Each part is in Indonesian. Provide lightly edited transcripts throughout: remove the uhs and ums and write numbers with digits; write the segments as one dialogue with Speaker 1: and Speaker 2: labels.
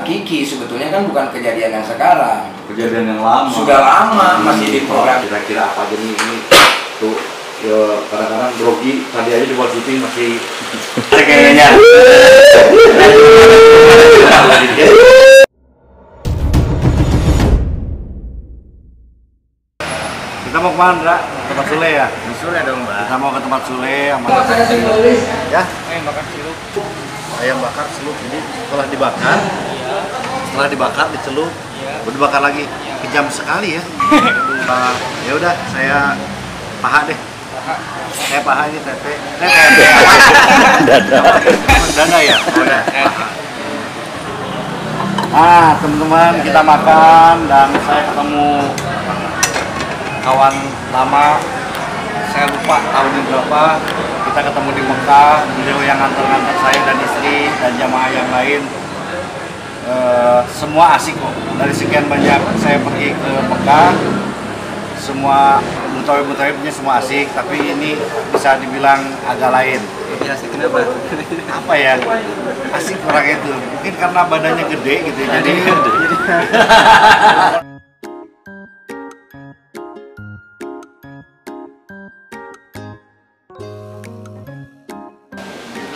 Speaker 1: Kiki sebetulnya kan bukan kejadian yang sekarang,
Speaker 2: kejadian yang lama.
Speaker 1: Sudah lama masih di program.
Speaker 2: Kira-kira apa aja nih ini tuh ya, kadang-kadang grogi tadi aja di syuting masih kayaknya. Kita mau kemana, Dra? Tempat Sule ya?
Speaker 1: Di Sule dong, Mbak.
Speaker 2: Kita mau ke tempat Sule sama ya? Ayam bakar celup. Ayam bakar celup ini setelah dibakar dicelup, baru dibakar lagi. Kejam sekali ya. Ya udah, saya paha deh. Saya paha ini tempe. Dada ya? Oh ya. Teman-teman, kita makan dan saya ketemu kawan lama. Saya lupa tahunnya berapa. Kita ketemu di Mekah. Beliau yang nganter-nganter saya dan istri dan jamaah yang lain. Semua asik kok. Dari sekian banyak saya pergi ke Mekah, semua mutawib-mutawibnya semua asik, tapi ini bisa dibilang agak lain.
Speaker 1: Ini asik kenapa?
Speaker 2: Apa ya? Asik orang itu. Mungkin karena badannya gede gitu. Jadi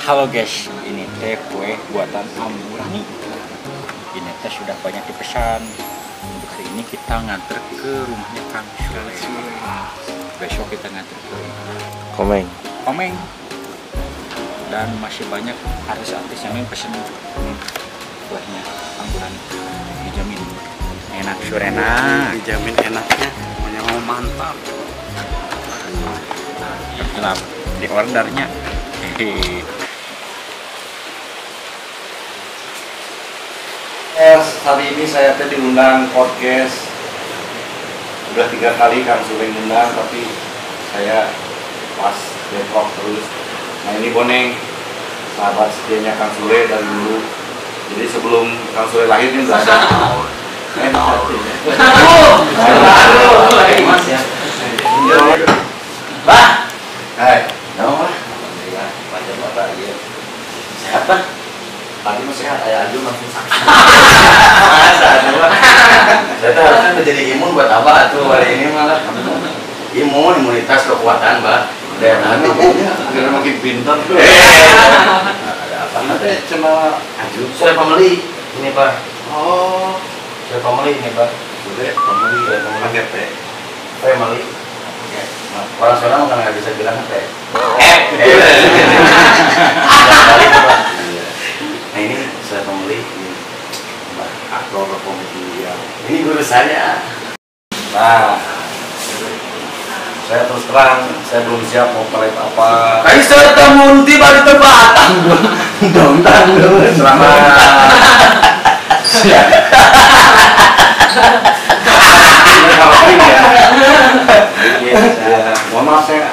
Speaker 3: Halo guys, ini teh kue buatan Amburani. Ini teh sudah banyak dipesan. Untuk hari ini kita nganter ke rumahnya Kang Sule. Besok kita nganter ke Komeng. Dan masih banyak artis-artis yang pesen kuenya Amburani. Dijamin enak, surena.
Speaker 2: dijamin enaknya, pokoknya mau mantap.
Speaker 3: Gelap di ordernya. Hehehe.
Speaker 2: Hari ini saya diundang podcast. Udah 3 kali Kang Sule ngundang, tapi saya pas depok terus. Nah ini Boneng, sahabat setianya Kang Sule dari dulu. Jadi sebelum Kang Sule lahir ini udah ada. Mas ya. Bah. Hai. Nama Pak? Panjang Bapak ya. Sehat Pak? Tadi masih sehat, ayah Aju langsung sakit. Saya tuh harusnya menjadi imun buat apa tuh hari ini malah imunitas kekuatan Mbak. Daya tahan biar makin pintar tuh. Ada apa? Ada cuma Aju. Saya pembeli ini Pak. Oh, saya pembeli ini Pak. Sudah pembeli pakai teh. Family. Orang sekarang nggak bisa bilang teh. Nah ini saya pembeli aktor komedi yang ini guru saya. Nah, saya terus terang saya belum siap mau proyek apa.
Speaker 1: Kaisar tamunti bari tebatan. Dong.
Speaker 2: Selamat. Mohon maaf saya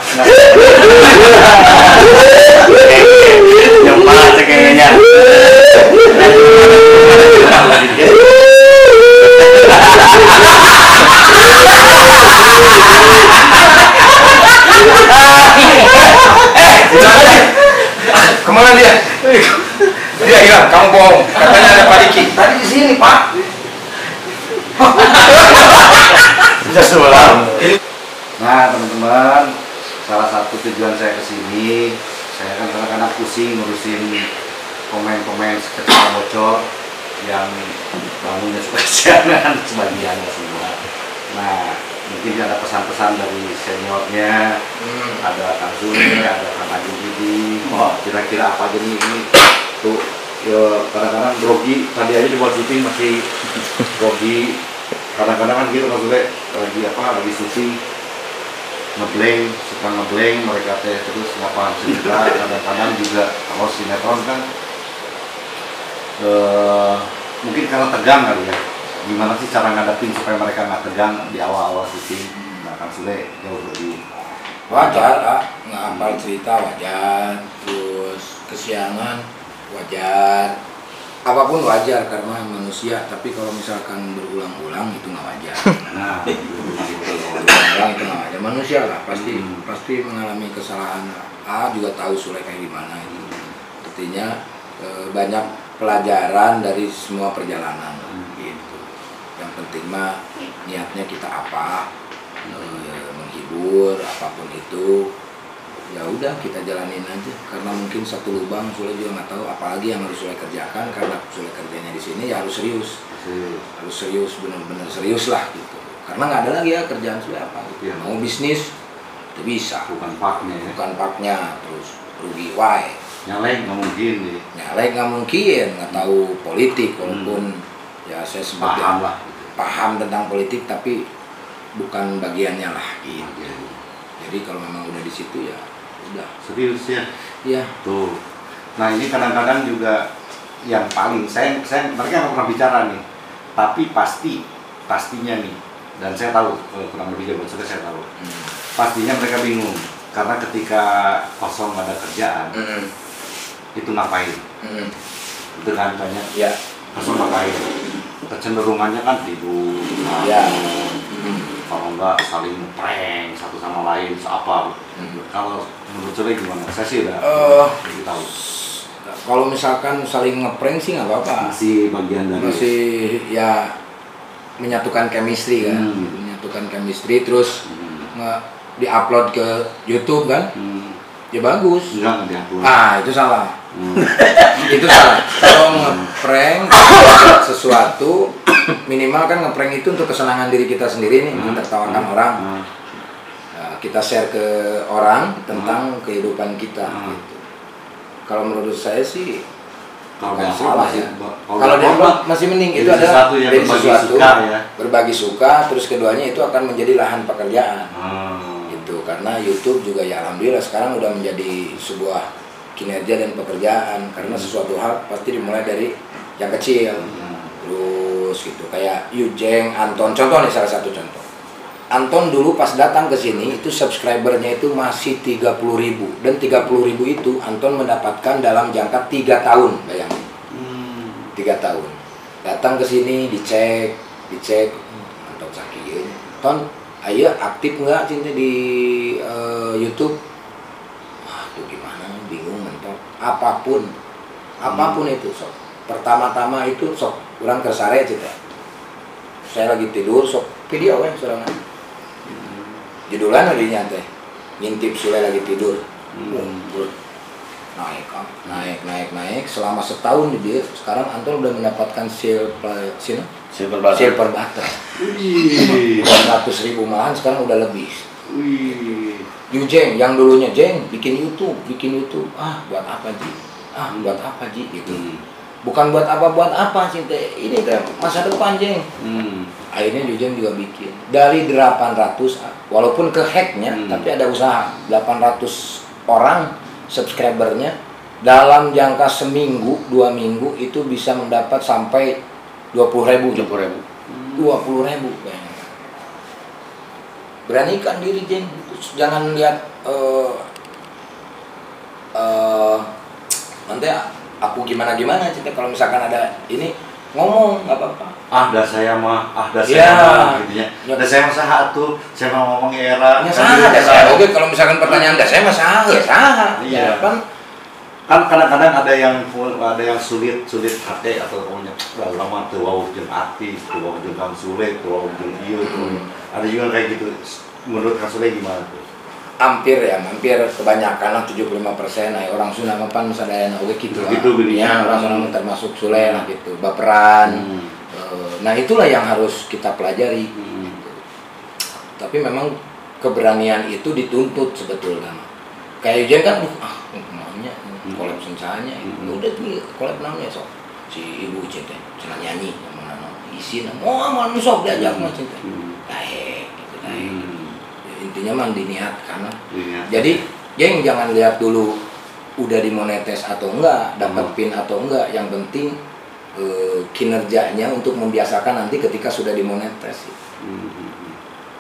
Speaker 2: yang parah kayaknya.
Speaker 1: Kemana dia? Dia hilang, kamu bohong. Katanya ada Pak Diki. Tadi di sini, Pak.
Speaker 2: Bisa sebelah. Nah teman-teman, salah satu tujuan saya kesini, saya kan kadang-kadang pusing ngurusin komen-komen seketika bocor yang bangunnya suka siangan sebagian semua. Nah mungkin ada pesan-pesan dari seniornya, ada Kang Sule, ada Kang Aju Gidi. Wah kira-kira apa aja nih ini tuh ya, kadang-kadang grogi tadi aja di syuting masih grogi. Kadang-kadang kan gitu Kang Sule lagi syuting suka ngeblank mereka teh terus nggak paham cerita. Kadang-kadang juga kalau sinetron kan mungkin karena tegang kali ya. Gimana sih cara ngadepin supaya mereka nggak tegang di awal-awal syuting? Nah Kang Sule jauh lebih
Speaker 1: Wajar, nggak hafal cerita wajar, terus kesiangan wajar, apapun wajar karena manusia. Tapi kalau misalkan berulang-ulang itu nggak wajar.
Speaker 2: nah
Speaker 1: Berulang-ulang itu nggak wajar. Manusia lah pasti mengalami kesalahan. Juga tahu Sule kayak gimana itu. Artinya banyak pelajaran dari semua perjalanan gitu. Yang penting mah niatnya kita apa, menghibur apapun itu, ya udah kita jalanin aja. Karena mungkin satu lubang Sule juga nggak tahu apalagi yang harus Sule kerjakan, karena Sule kerjanya di sini ya harus serius, harus serius, benar-benar serius lah gitu. Karena nggak ada lagi ya kerjaan Sule apa gitu. Mau bisnis itu bisa,
Speaker 2: bukan paknya ya.
Speaker 1: bukan paknya, terus rugi wae.
Speaker 2: Nyalek nggak mungkin nih.
Speaker 1: Nyalek nggak mungkin, nggak tahu politik walaupun ya saya sempat
Speaker 2: Paham lah.
Speaker 1: paham tentang politik tapi bukan bagiannya lah gitu. Jadi kalau memang udah di situ ya udah.
Speaker 2: Serius ya.
Speaker 1: Iya.
Speaker 2: Tuh. Nah ini kadang-kadang juga yang paling saya mereka nggak pernah bicara nih, tapi pastinya nih, dan saya tahu kurang lebih jawaban saya tahu. Pastinya mereka bingung karena ketika kosong nggak ada kerjaan, itu ngapain? Itu kan banyak.
Speaker 1: Ya.
Speaker 2: Kosong ngapain? Kecenderungannya kan tidur.
Speaker 1: Ya.
Speaker 2: Kalau enggak saling prank satu sama lain, apa? Kalau menurut Sule gimana? Saya sih udah lebih tahu.
Speaker 1: Kalau misalkan saling ngeprank sih nggak apa-apa.
Speaker 2: Masih bagian dari.
Speaker 1: Masih ya menyatukan chemistry kan, menyatukan chemistry terus di-upload ke YouTube kan, ya bagus.
Speaker 2: Enggak dihapus.
Speaker 1: Itu salah. Itu salah. Kalau ngeprank sesuatu, minimal kan ngeprank itu untuk kesenangan diri kita sendiri nih, menertawakan orang. Kita share ke orang tentang kehidupan kita. Gitu. Kalau menurut saya sih
Speaker 2: kalau
Speaker 1: nggak
Speaker 2: nggak
Speaker 1: salah
Speaker 2: masih,
Speaker 1: ya. Kalau dia masih mending itu adalah
Speaker 2: sesuatu yang
Speaker 1: dari
Speaker 2: berbagi
Speaker 1: sesuatu
Speaker 2: suka, ya.
Speaker 1: berbagi suka, terus keduanya itu akan menjadi lahan pekerjaan. Gitu. Karena YouTube juga ya alhamdulillah sekarang udah menjadi sebuah kinerja dan pekerjaan, karena sesuatu hal pasti dimulai dari yang kecil. Terus gitu kayak Yujeng, Anton, contoh nih salah satu contoh. Anton dulu pas datang ke sini itu subscribernya itu masih 30.000, dan 30.000 itu Anton mendapatkan dalam jangka 3 tahun, bayangin. 3 tahun. Datang ke sini dicek, Anton sakit. Ton, ayo aktif nggak cinta di YouTube? Wah, tuh gimana? Bingung mentok. Apapun itu sok. Pertama-tama itu sok kurang kersare cinta. Saya lagi tidur sok video kan sorangan. Judulan udah nyantai, ngintip Sule lagi tidur, naik selama setahun dia. Sekarang Anton udah mendapatkan silver butter, 400.000 malahan sekarang udah lebih. Yujeng yang dulunya bikin YouTube, buat apa Ji, gitu. Bukan buat apa cinta, ini kan masa depan Jeng. Akhirnya Yujeng juga bikin dari 800, walaupun kehacknya, tapi ada usaha. 800 orang subscribernya dalam jangka seminggu, 2 minggu itu bisa mendapat sampai 20.000. 20.000. Beranikan diri Jeng, jangan lihat nanti aku gimana cinta. Kalau misalkan ada ini ngomong nggak apa-apa.
Speaker 2: Dah saya mah gitu ya. Saya mah saha tuh, saya mau ngomong era.
Speaker 1: Ya saha. Oke, kalau misalkan pertanyaan saya mah saha, ya saha.
Speaker 2: Iya. Kan kadang-kadang ada yang sulit hati atau punya lama tuh wow jeung artis, tuh wow jeung Kang Sule, tuh wow jeung ieu tuh. Ada juga kayak gitu. Menurut Kang Sule gimana tuh?
Speaker 1: Hampir kebanyakan lah 75%. Orang Sunda mah pan sadayana oge kitu.
Speaker 2: Ya,
Speaker 1: orang Sunda termasuk Sule lah gitu, baperan. Nah, itulah yang harus kita pelajari. Gitu. Tapi memang keberanian itu dituntut sebetulnya. Kayak Yujeng kan namanya kolab sencanya. Udah tuh kolab namanya sok. Si ibu cinta, senang nyanyi sama isin. Mau sok diajak mah cinta. Baik, gitu intinya mah diniat karena. Jadi Jeng jangan lihat dulu udah dimonetes atau enggak, dapat pin atau enggak, yang penting kinerjanya untuk membiasakan nanti ketika sudah dimonetes.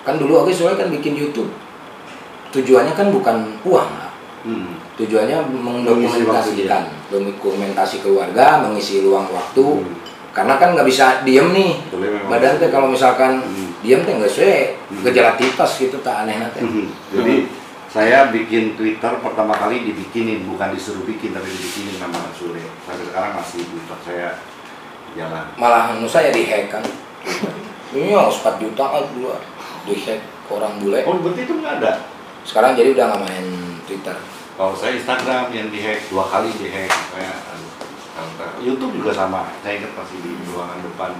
Speaker 1: Kan dulu soalnya kan bikin YouTube tujuannya kan bukan uang, tujuannya mendokumentasi keluarga, mengisi luang waktu. Karena kan nggak bisa diem nih, badan teh kalau misalkan diem teh nggak sesuai gejala tipes gitu, tak aneh nanti.
Speaker 2: Jadi Saya bikin Twitter pertama kali dibikinin, bukan disuruh bikin tapi dibikinin nama Sule. Sampai sekarang masih Twitter saya jalan.
Speaker 1: Malah saya dihack kan. Ini yang 4 juta kan dulu dihack orang bule.
Speaker 2: Oh berarti itu nggak ada?
Speaker 1: Sekarang jadi udah nggak main Twitter.
Speaker 2: Kalau saya Instagram yang dihack 2 kali dihack. Saya YouTube juga sama. Saya ingat masih di ruangan depan.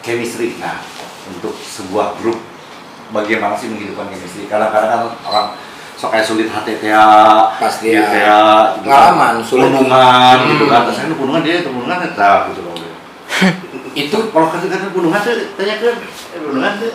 Speaker 2: Chemistry. Nah, untuk sebuah grup bagaimana sih menghidupkan chemistry? Kadang-kadang kan orang sok kayak sulit HTTA,
Speaker 1: Pasti
Speaker 2: gitu
Speaker 1: ya. Pengalaman, sulit.
Speaker 2: Punungan gitu kan. Terus saya punungan dia punungan tetap gitu loh.
Speaker 1: Itu
Speaker 2: Kalau kadang-kadang punungan tuh tanya ke punungan tuh.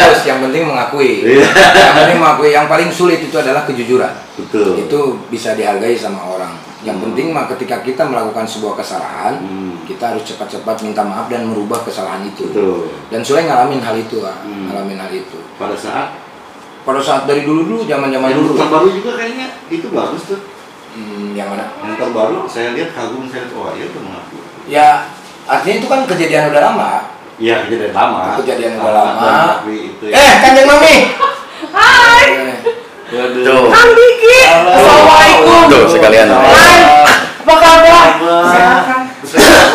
Speaker 1: bagus, yang penting mengakui. Yang penting mengakui. Yang paling sulit itu adalah kejujuran.
Speaker 2: Betul.
Speaker 1: Itu bisa dihargai sama orang. Yang penting mah ketika kita melakukan sebuah kesalahan, kita harus cepat-cepat minta maaf dan merubah kesalahan itu.
Speaker 2: Betul.
Speaker 1: Dan Sule ngalamin hal itu, ngalamin hal itu.
Speaker 2: Pada saat
Speaker 1: dari dulu zaman-zaman
Speaker 2: yang
Speaker 1: dulu.
Speaker 2: terbaru juga kayaknya itu bagus tuh.
Speaker 1: Yang mana?
Speaker 2: Yang terbaru saya lihat kagum, saya lihat, oh iya itu mengaku.
Speaker 1: Ya, artinya itu kan kejadian udah lama.
Speaker 2: Iya, kejadian lama.
Speaker 1: Kejadian udah lama.
Speaker 2: Tapi itu ya.
Speaker 1: Kanjeng Mami.
Speaker 4: Hai.
Speaker 2: Waduh.
Speaker 4: Kang Diki. Assalamualaikum.
Speaker 3: Tuh sekalian.
Speaker 4: Hai. Apa kabar? Sehat kan?
Speaker 2: Saya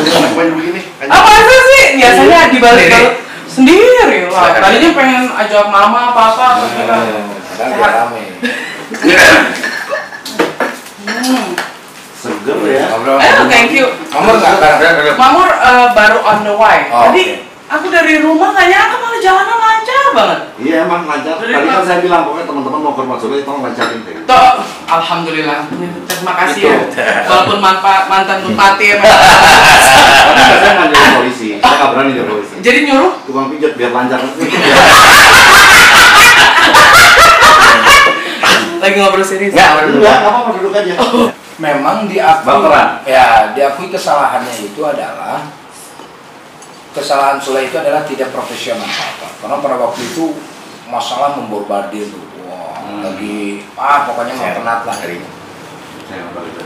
Speaker 2: begini.
Speaker 4: Apa sih? Biasanya dibalik-balik sendiri lah. Tadinya pengen ajak mama apa-apa terus kita
Speaker 1: Kadang dia rame.
Speaker 2: Seger ya.
Speaker 4: Thank you.
Speaker 1: Nomor nggak sekarang?
Speaker 4: Mamur baru on the way.
Speaker 1: Oh,
Speaker 4: Tadi aku dari rumah nggak nyangka malah jalanan lancar banget.
Speaker 2: Iya emang lancar. Tadi kan saya bilang pokoknya teman-teman mau ke rumah Sule tolong lancarin deh.
Speaker 4: Toh, alhamdulillah. Terima kasih ya. Walaupun mantan bupati ya.
Speaker 2: Tapi saya nggak jadi polisi. Saya nggak berani jadi polisi.
Speaker 4: Jadi nyuruh
Speaker 2: Tukang pijat biar lancar.
Speaker 4: lagi ngobrol serius.
Speaker 2: Enggak apa-apa duduk aja.
Speaker 1: Memang diakui,
Speaker 2: Baperan.
Speaker 1: ya diakui kesalahannya itu adalah kesalahan Sule itu adalah tidak profesional karena pada waktu itu masalah memborbardir tuh, wah lagi pokoknya mau penat lah hari ini.
Speaker 2: Saya nggak tahu itu.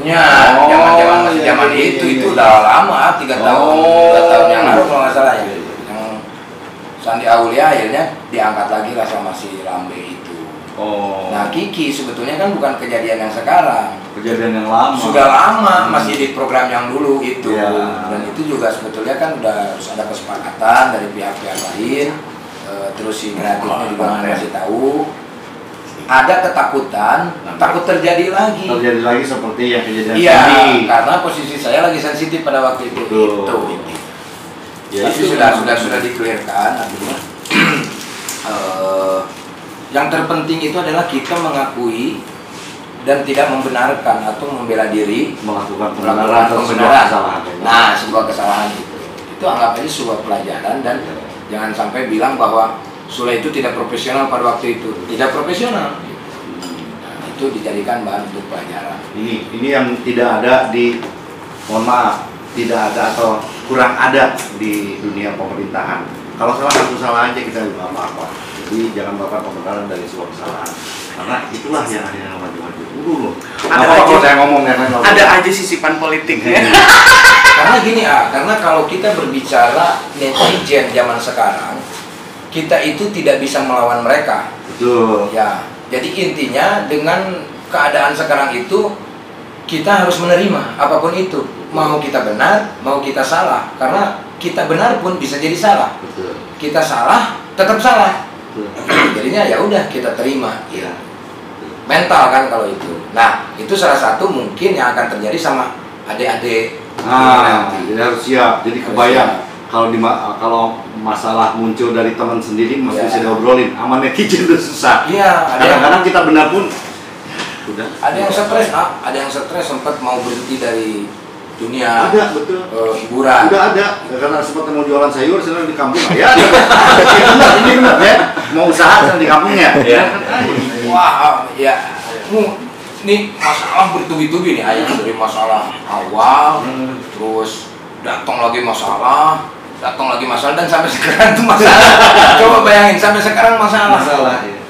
Speaker 1: Ya, zaman masih zaman itu udah lama 3 tahun yang lalu kalau nggak salah ya. Yang Sandi Aulia akhirnya diangkat lagi lah sama si Lambe itu.
Speaker 2: Oh.
Speaker 1: Nah Kiki sebetulnya kan bukan kejadian yang sekarang.
Speaker 2: Kejadian yang lama.
Speaker 1: Sudah lama, masih di program yang dulu itu.
Speaker 2: Ya.
Speaker 1: Dan itu juga sebetulnya kan udah harus ada kesepakatan dari pihak-pihak lain. Terus si kreatifnya juga ngasih tahu. Ada ketakutan, takut terjadi lagi.
Speaker 2: Terjadi lagi seperti yang kejadian
Speaker 1: Iya,
Speaker 2: tadi.
Speaker 1: karena posisi saya lagi sensitif pada waktu itu.
Speaker 2: Betul.
Speaker 1: Itu.
Speaker 2: Ya,
Speaker 1: Tapi
Speaker 2: itu
Speaker 1: sudah di-clearkan artinya. Yang terpenting itu adalah kita mengakui dan tidak membenarkan atau membela diri
Speaker 2: melakukan
Speaker 1: melakukan
Speaker 2: pembenaran
Speaker 1: kesalahan. Nah, sebuah kesalahan itu anggap aja sebuah pelajaran dan jangan sampai bilang bahwa Sule itu tidak profesional pada waktu itu. Tidak profesional. Nah, itu dijadikan bahan untuk pelajaran.
Speaker 2: Ini yang tidak ada di, mohon maaf, tidak ada atau kurang ada di dunia pemerintahan. Kalau salah satu salah aja kita nggak apa-apa. Jadi jangan melakukan pembenaran dari sebuah kesalahan. Karena itulah yang akhirnya maju-maju. Kalau saya ngomong
Speaker 4: Ada aja sisipan politik ya.
Speaker 1: Karena gini karena kalau kita berbicara netizen zaman sekarang, kita itu tidak bisa melawan mereka.
Speaker 2: Betul.
Speaker 1: Ya, jadi intinya dengan keadaan sekarang itu kita harus menerima apapun itu. Mau kita benar, mau kita salah. Karena kita benar pun bisa jadi salah.
Speaker 2: Betul.
Speaker 1: Kita salah, tetap salah.
Speaker 2: Betul.
Speaker 1: Jadinya ya udah kita terima.
Speaker 2: Iya.
Speaker 1: Mental kan kalau itu. Nah, itu salah satu mungkin yang akan terjadi sama adik-adik nanti.
Speaker 2: Jadi harus siap. Jadi kebayang kalau masalah muncul dari teman sendiri mesti bisa diobrolin. Sama netizen itu susah.
Speaker 1: Iya,
Speaker 2: Kadang-kadang kita benar pun udah.
Speaker 1: Ada yang stres, ada yang stres sempat mau berhenti dari dunia
Speaker 2: Ada, betul.
Speaker 1: hiburan.
Speaker 2: Udah ada, karena sempat mau jualan sayur sekarang di kampung. Ya, ini benar ya. Mau usaha sekarang di kampungnya. Ya.
Speaker 1: Wah, ya. Ini masalah bertubi-tubi nih, ayah dari masalah awal, terus datang lagi masalah, dan sampai sekarang itu masalah. Coba bayangin sampai sekarang masalah.
Speaker 2: Ya.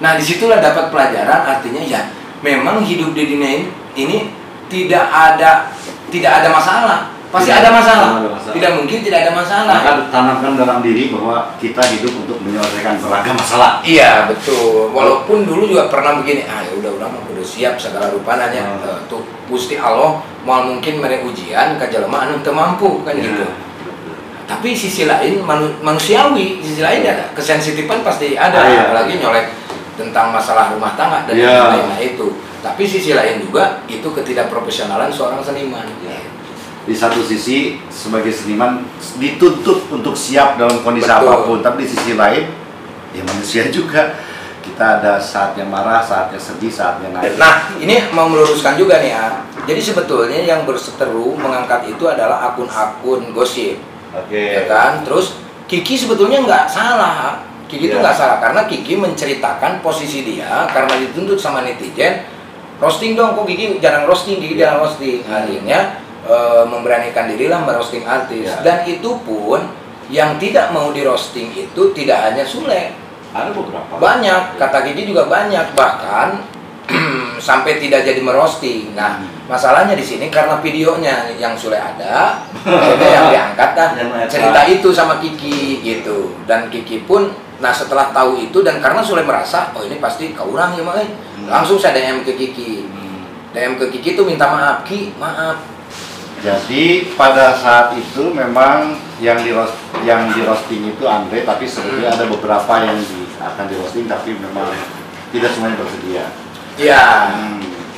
Speaker 1: Nah, disitulah dapat pelajaran, artinya ya memang hidup di dunia ini tidak ada masalah. pasti
Speaker 2: Tidak
Speaker 1: ada masalah.
Speaker 2: ada masalah.
Speaker 1: Tidak mungkin tidak ada masalah.
Speaker 2: Maka tanamkan dalam diri bahwa kita hidup untuk menyelesaikan beragam masalah.
Speaker 1: Iya betul. Walaupun dulu juga pernah begini, ya udah udah siap segala rupananya. Tuh Gusti Allah mau mungkin mereka ujian ke jelema anu teu mampu kan gitu. Tapi sisi lain manusiawi, sisi lain ada kesensitifan pasti ada, apalagi nyolek tentang masalah rumah tangga dan lain-lain itu. Tapi sisi lain juga itu ketidakprofesionalan seorang seniman.
Speaker 2: Di satu sisi sebagai seniman dituntut untuk siap dalam kondisi apapun, tapi di sisi lain ya manusia juga, kita ada saatnya marah, saatnya sedih, saatnya naik.
Speaker 1: Nah ini mau meluruskan juga nih ya. Jadi sebetulnya yang berseteru mengangkat itu adalah akun-akun gosip, ya kan. Terus Kiki sebetulnya nggak salah, Kiki itu nggak salah karena Kiki menceritakan posisi dia karena dituntut sama netizen, roasting dong, kok Kiki jarang roasting, Kiki jarang roasting. Akhirnya memberanikan dirilah merosting artis, dan itu pun yang tidak mau di roasting itu tidak hanya Sule,
Speaker 2: ada beberapa
Speaker 1: banyak, kata Kiki juga banyak, bahkan sampai tidak jadi merosting. Nah masalahnya di sini karena videonya yang Sule ada, akhirnya yang diangkat dah cerita itu sama Kiki gitu, dan Kiki pun nah setelah tahu itu dan karena Sule merasa oh ini pasti kaurang ya mak, langsung saya DM ke Kiki, DM ke Kiki tuh minta maaf, Ki maaf.
Speaker 2: Jadi pada saat itu memang yang di roasting itu Andre, tapi sebetulnya ada beberapa yang akan di roasting tapi memang tidak semuanya bersedia.
Speaker 1: Iya.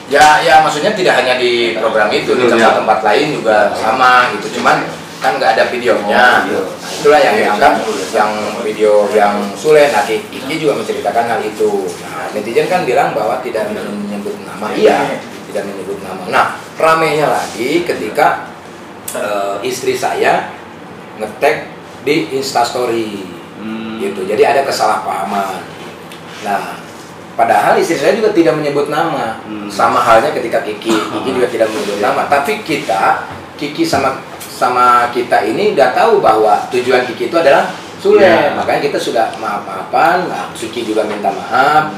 Speaker 1: Ya maksudnya tidak hanya di program itu, di tempat-tempat lain juga sama gitu. Cuman kan nggak ada videonya. Nah, itulah yang dianggap yang video yang Sule. Nah Kiki juga menceritakan hal itu. Nah netizen kan bilang bahwa tidak menyebut nama. Iya, tidak menyebut nama. Nah ramenya lagi ketika istri saya nge-tag di Instastory gitu. Jadi ada kesalahpahaman. Nah padahal istri saya juga tidak menyebut nama. Sama halnya ketika Kiki juga tidak menyebut nama. Tapi Kiki sama kita ini udah tahu bahwa tujuan Kiki itu adalah Sule. Makanya kita sudah maaf-maafan. Nah, Kiki juga minta maaf.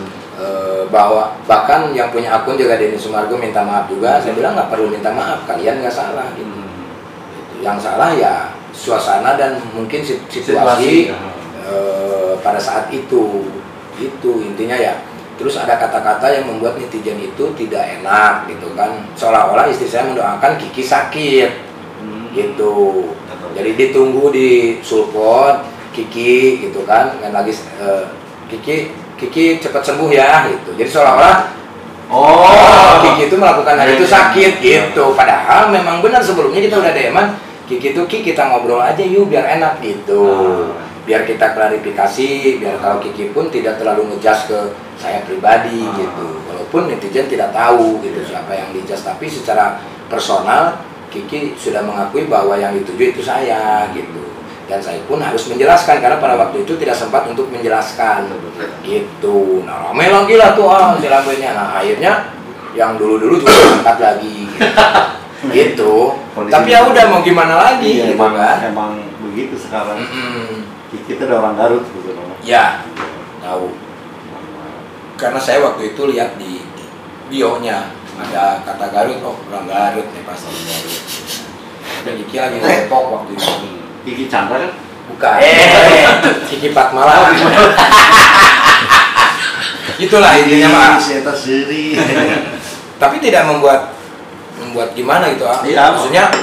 Speaker 1: Bahwa bahkan yang punya akun juga Denny Sumargo minta maaf juga. Saya bilang nggak perlu minta maaf, kalian nggak salah gitu. Yang salah ya suasana dan mungkin situasi pada saat itu intinya ya. Terus ada kata-kata yang membuat netizen itu tidak enak gitu kan, seolah-olah istri saya mendoakan Kiki sakit gitu. Jadi ditunggu di sulpot Kiki gitu kan lagi Kiki cepat sembuh ya gitu. Jadi seolah-olah Kiki itu melakukan hal itu sakit gitu. Padahal memang benar sebelumnya kita udah DM-an Kiki tuh kita ngobrol aja yuk biar enak gitu. Biar kita klarifikasi, biar kalau Kiki pun tidak terlalu ngejudge ke saya pribadi gitu. Walaupun netizen tidak tahu gitu siapa yang dijudge, tapi secara personal Kiki sudah mengakui bahwa yang dituju itu saya gitu. Dan saya pun harus menjelaskan karena pada waktu itu tidak sempat untuk menjelaskan gitu. Nah rame lagi lah tuh si rambutnya. Nah akhirnya yang dulu-dulu juga angkat lagi gitu. Tapi ya udah mau gimana lagi gitu kan.
Speaker 2: Emang begitu sekarang. Kita udah orang Garut gitu.
Speaker 1: Ya tahu. Karena saya waktu itu lihat di bio-nya ada kata Garut, oh orang Garut nih pasti Garut. Dan Kiki lagi Depok waktu itu.
Speaker 2: Kiki Chandra kan?
Speaker 1: Bukan. Kiki Patmala. Itulah intinya Pak. Tapi tidak membuat gimana gitu ah.
Speaker 2: Iya,
Speaker 1: maksudnya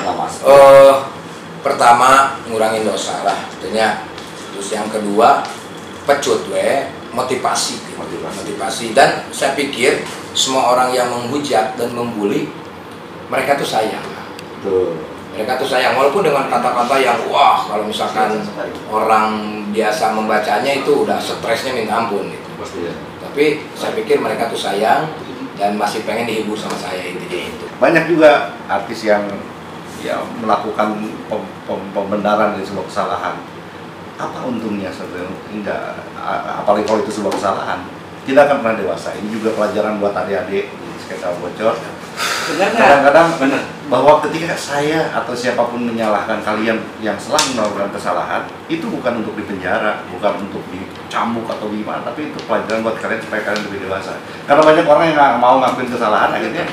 Speaker 1: pertama ngurangin dosa lah tentunya. Terus yang kedua pecut motivasi. Dan saya pikir semua orang yang menghujat dan membuli mereka tuh sayang. Betul. Mereka tuh sayang walaupun dengan kata-kata yang wah kalau misalkan orang biasa membacanya itu udah stresnya minta ampun gitu. Tapi saya pikir mereka tuh sayang dan masih pengen dihibur sama saya intinya itu.
Speaker 2: Banyak juga artis yang melakukan pembenaran dari sebuah kesalahan. Apa untungnya sebenarnya? Enggak, apalagi kalau itu sebuah kesalahan. Tidak akan pernah dewasa. Ini juga pelajaran buat adik-adik di sketsa bocor. Kadang-kadang bahwa ketika saya atau siapapun menyalahkan kalian yang selalu melakukan kesalahan, itu bukan untuk dipenjara, bukan untuk dicambuk atau gimana, tapi itu pelajaran buat kalian supaya kalian lebih dewasa. Karena banyak orang yang nggak mau ngakuin kesalahan, akhirnya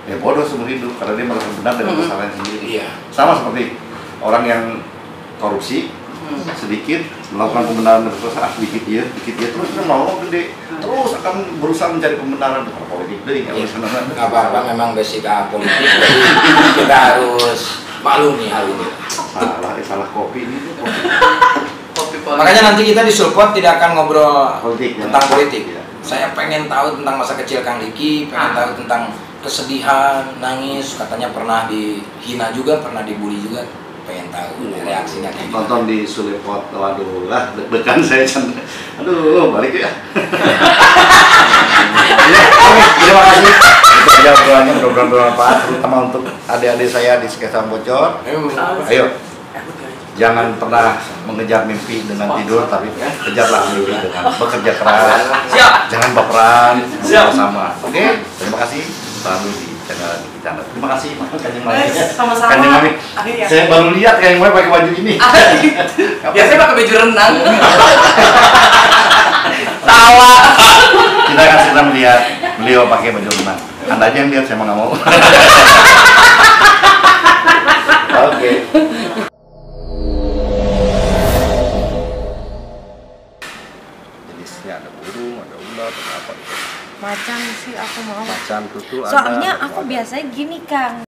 Speaker 2: ya bodoh seumur hidup karena dia merasa benar dengan kesalahan sendiri.
Speaker 1: Iya.
Speaker 2: Sama seperti orang yang korupsi sedikit melakukan pembenaran dan kesalahan sedikit ya terus dia mau gede terus akan berusaha mencari pembenaran untuk politik deh nggak usah
Speaker 1: Nggak apa-apa, memang basika politik, jadi kita harus maklumi hal ini.
Speaker 2: salah kopi ini tuh
Speaker 4: Kopi
Speaker 1: Makanya nanti kita di Sulpot tidak akan ngobrol
Speaker 2: politik ya.
Speaker 1: tentang politik.
Speaker 2: Ya.
Speaker 1: Saya pengen tahu tentang masa kecil Kang Diki, pengen tahu tentang kesedihan, nangis, katanya pernah dihina juga, pernah dibully juga. Pengen tahu reaksinya kayak gimana.
Speaker 2: Nonton di Sulpot, waduh lah deg-degan saya aduh balik ya. Terima kasih untuk obrolannya, mudah-mudahan bermanfaat terutama untuk adik-adik saya di Sketsa Bocor. Ayo, jangan pernah mengejar mimpi dengan tidur, tapi kejarlah mimpi dengan bekerja keras.
Speaker 4: Siap.
Speaker 2: Jangan baperan, sama. Oke, terima kasih. Selalu di channel Bercanda. Terima kasih, Kanjeng Mami.
Speaker 4: Sama-sama.
Speaker 2: Kanjeng Mami.
Speaker 4: Akhirnya.
Speaker 2: Saya baru lihat Kanjeng Mami pakai baju ini.
Speaker 4: Biasanya pakai baju renang. Tawa.
Speaker 2: Kita akan segera melihat beliau pakai baju renang. Anda aja yang lihat, saya mau nggak mau. Oke.
Speaker 3: Jenisnya ada burung, ada ular, ada apa gitu.
Speaker 5: Macan sih aku mau.
Speaker 3: Macan, tutu ada.
Speaker 5: Soalnya
Speaker 3: batu
Speaker 5: aku
Speaker 3: ada.
Speaker 5: biasanya gini Kang.